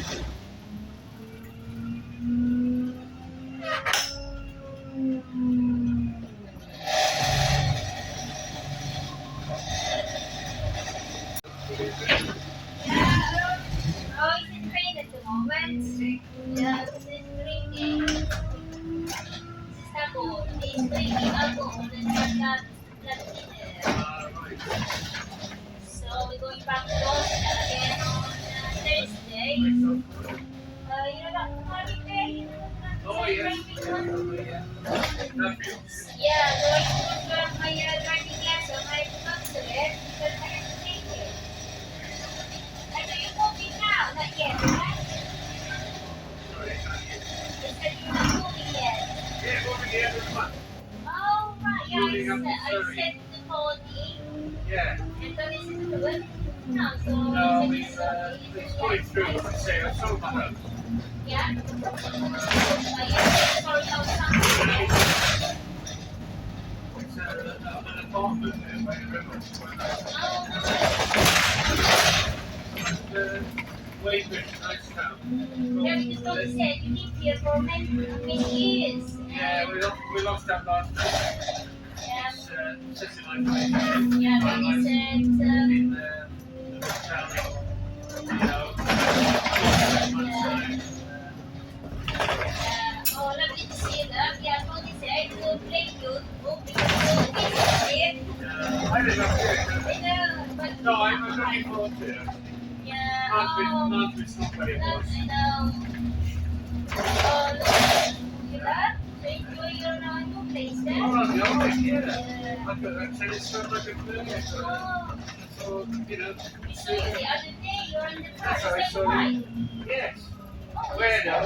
So we're going back to Oscar again on Thursday. You know that Cardiff Bay? Oh, yes. Yeah, going to confirm my driving lesson. I cancel it because I have to take it. I know you're moving now, not yet, right? You said you're not moving yet. Yeah, moving the end of the month. Oh, right, yeah, I said to Tony. Yeah. And Tony said to the no, so No, it's going through, I say, I sold my house. yeah. Sorry, I was something. It's an apartment there by the river. Oh, Weybridge, nice town. yeah, because Tony said you lived here for many years. Yeah, we lost that last night. Yeah. It's such a nice place. Yeah, Tony said. In the town, you know, Oh, lovely to see them. Yeah, Tony said to play you. Oh, because it. I didn't know I know, but no, I'm looking forward to it. yeah. Llantwit's not what it was. I know. Oh, look. You love? So enjoy your new place there. Oh, no, yeah. Yeah. Like a tennis club, like a play. Oh, So, you know, we saw you the other day. You're in the car. that's how I Is that saw why? you. Yes. Oh, Where now?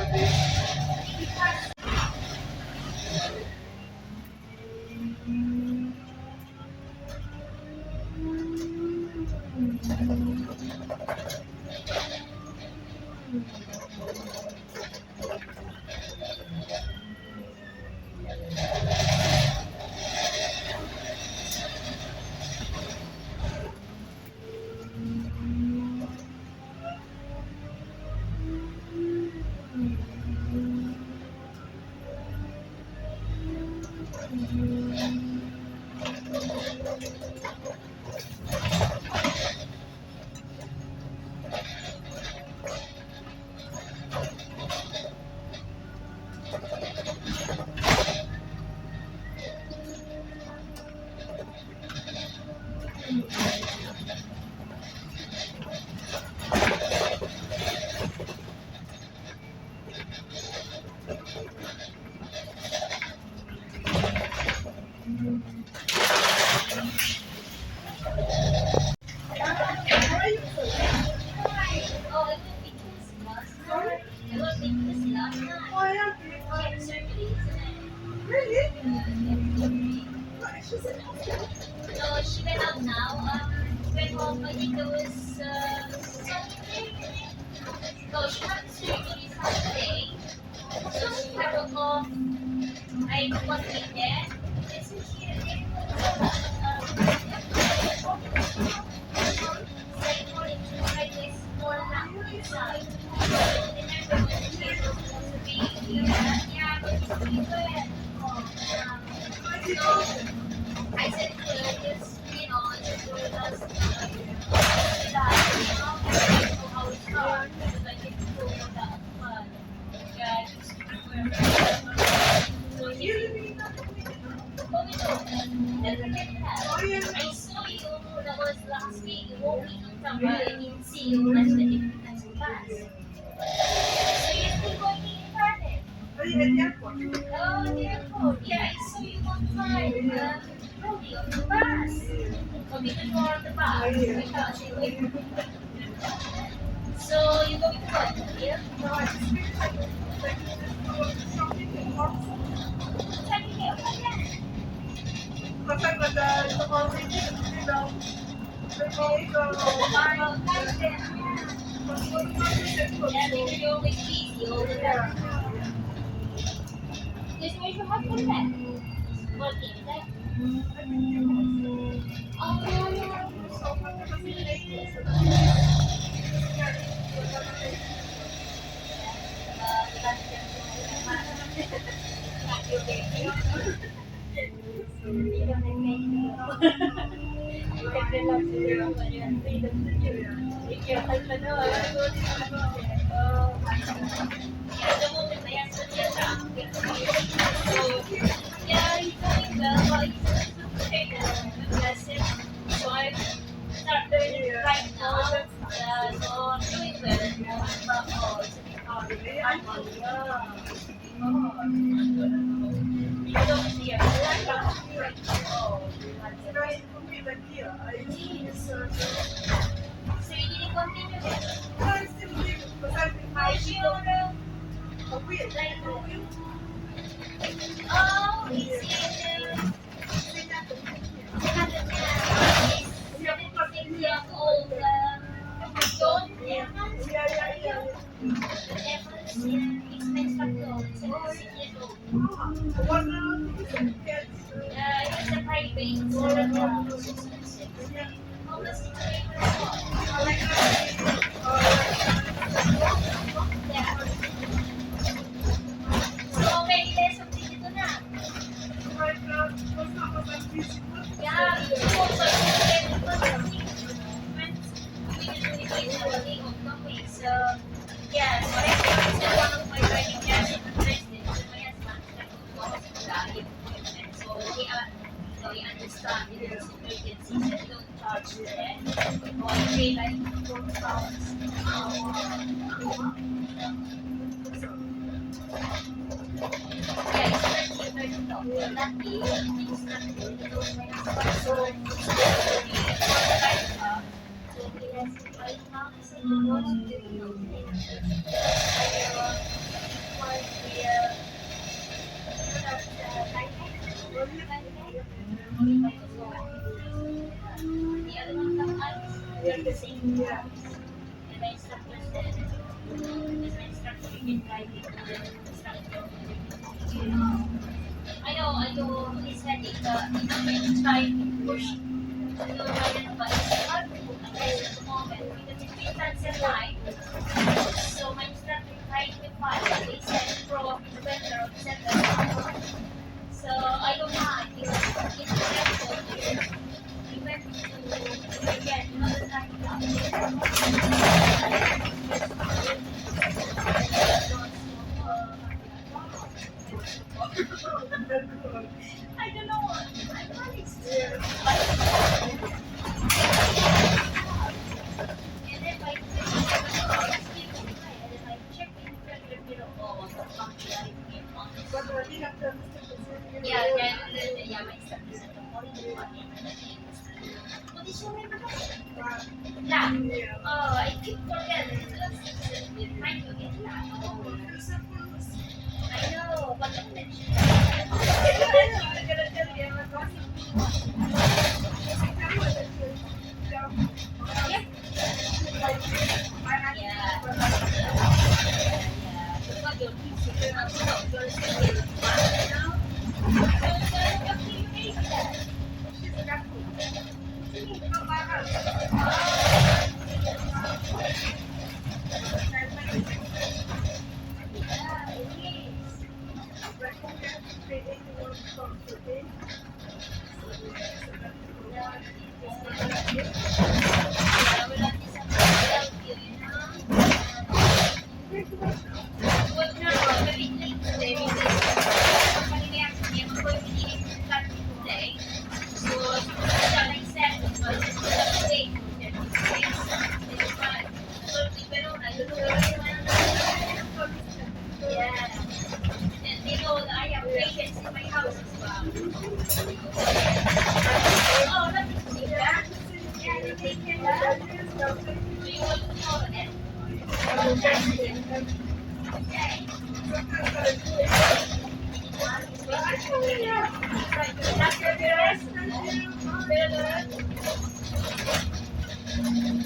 No, she went out now. Went home. I think it was Saturday. No, she had surgery Saturday. So she had to go. I was with there. This is here. Side. Remember when the kid was supposed to be here? Yeah, but we were. So I said to her, just, you know, just go with us. How it starts, because I didn't go with that. But yeah, just so you never get that. I saw you, that was last week, you won't be in town, but I didn't see you, that's class. So you're still going in Cardiff? Are you at the airport? Oh, the airport. Yeah, I saw you one time. Probably on the bus. Or because you are on the bus. Because you wait. So you're going to what? Here? No, I just feel like I'm shopping in Marks. Checking here. Again. Because I'm at the Loire Region, you know. Oh, nice then. Yeah, because you're always busy all the time. Because where's your husband then? Working, right? Oh, no. Yeah, the moment I answered the attack, so yeah, he's doing well, but he's also taking a lesson. So I start learning it right now. So I'm doing well. But oh, it's a bit hard. You don't see it. Oh, so you didn't continue it? Are you sure? Oh, he's in 76 years old. Don't Evans? Evans, yeah, he's my instructor. 76 years old. He's a private, so 616. How much is the paper for? Yeah. So, many lessons dito na. Yeah, it's also so yeah, so I said one of my writing classes in Dresden, so my husband started to go to the so he understand it is emergency, so he don't charge for that. Or he pay like £4. Yeah, it's like $30. That day, it's not good because my husband so he has to buy pounds and he wants to do the other one comes out, they're the same times. And my instructor said, because my instructor can drive it to the instructor. I know, it's headache, but it's try to push to the right, but it's hard to book a test at the moment because it's 3 times a night. So my instructor tried to find, they said probably the better of 7. So I don't mind because it's stressful here. We went to again another time club. I don't know what I'm managed to. And then my yeah, my instructor said the morning and morning. What is your name? Yeah. Oh, I keep forgetting. We're trying to get that. I know, but don't mention it. I'm gonna tell you. Yeah.